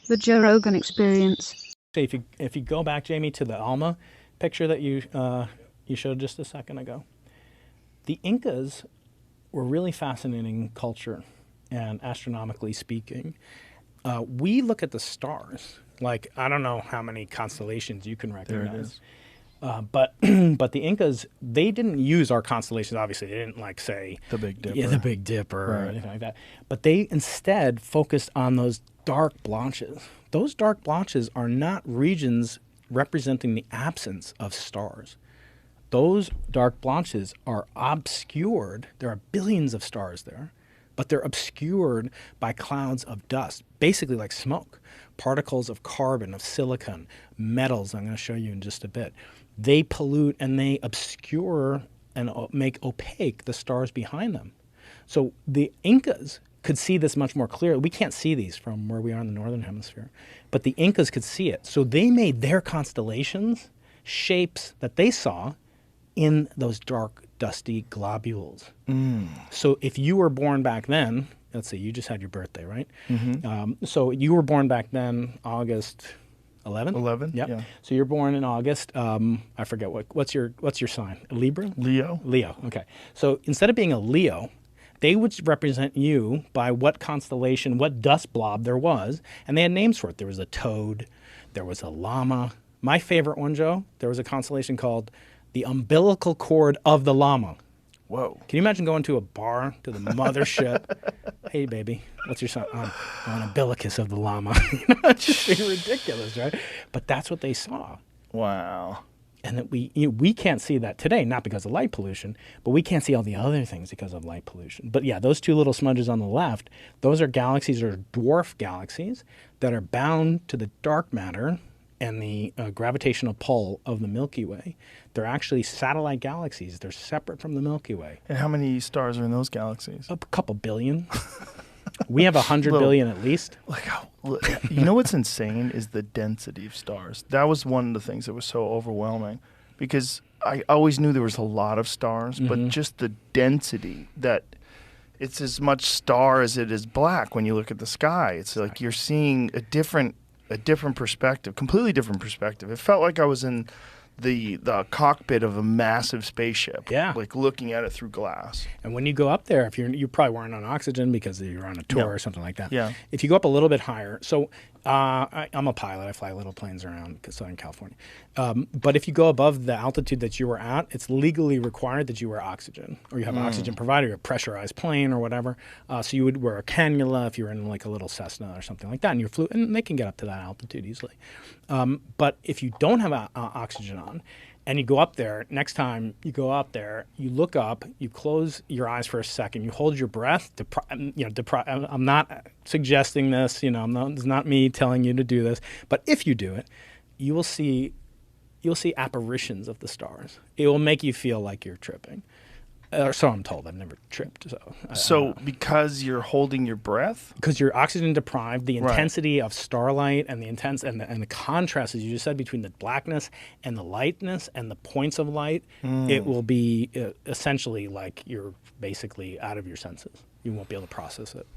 The Joe Rogan Experience. If you go back, Jamie, to the Alma picture that you showed just a second ago, the Incas were really fascinating culture, and astronomically speaking, we look at the stars. Like, I don't know how many constellations you can recognize. There it is. But the Incas, they didn't use our constellations. Obviously, they didn't like say The Big Dipper. Yeah, the Big Dipper or Right. anything like that. But they instead focused on those dark blotches. Those dark blotches are not regions representing the absence of stars. Those dark blotches are obscured. There are billions of stars there, but they're obscured by clouds of dust, basically like smoke, particles of carbon, of silicon, metals. I'm going to show you in just a bit. They pollute and they obscure and make opaque the stars behind them. So the Incas could see this much more clearly. We can't see these from where we are in the northern hemisphere, but the Incas could see it. So they made their constellations shapes that they saw in those dark, dusty globules. So if you were born back then, let's see, you just had your birthday, right? So you were born back then, August 11th? 11? Yep. Yeah. So you're born in August. I forget what's your sign? A Libra? Leo. Leo. Okay. So instead of being a Leo, they would represent you by what constellation, what dust blob there was, and they had names for it. There was a toad, there was a llama. My favorite one, Joe, there was a constellation called the umbilical cord of the llama. Whoa. Can you imagine going to a bar, to the mothership? Hey, baby, what's your sign? I'm an umbilicus of the llama. It's just being ridiculous, right? But that's what they saw. Wow. And that we can't see that today, not because of light pollution, but we can't see all the other things because of light pollution. But yeah, those two little smudges on the left, those are galaxies or dwarf galaxies that are bound to the dark matter and the gravitational pull of the Milky Way. They're actually satellite galaxies. They're separate from the Milky Way. And how many stars are in those galaxies? A couple billion. We have 100 Little- billion at least. Like, you know what's insane is the density of stars. That was one of the things that was so overwhelming, because I always knew there was a lot of stars, but just the density, that it's as much star as it is black when you look at the sky. It's like you're seeing a different perspective, completely different perspective. It felt like I was in the cockpit of a massive spaceship, like looking at it through glass. And when you go up there, if you probably weren't on oxygen because you're on a tour or something like that. Yeah. If you go up a little bit higher, so I'm a pilot. I fly little planes around Southern California. But if you go above the altitude that you were at, it's legally required that you wear oxygen, or you have an oxygen provider, a pressurized plane or whatever. So you would wear a cannula if you were in like a little Cessna or something like that, and you flew, and they can get up to that altitude easily. But if you don't have oxygen on, and you go up there, next time you go up there, you look up, you close your eyes for a second, you hold your breath. I'm not suggesting this, it's not me telling you to do this, but if you do it, you'll see apparitions of the stars. It will make you feel like you're tripping. So I'm told. I've never tripped. So because you're holding your breath? Because you're oxygen deprived, the Right. intensity of starlight and the contrast, as you just said, between the blackness and the lightness and the points of light, it will be essentially like you're basically out of your senses. You won't be able to process it.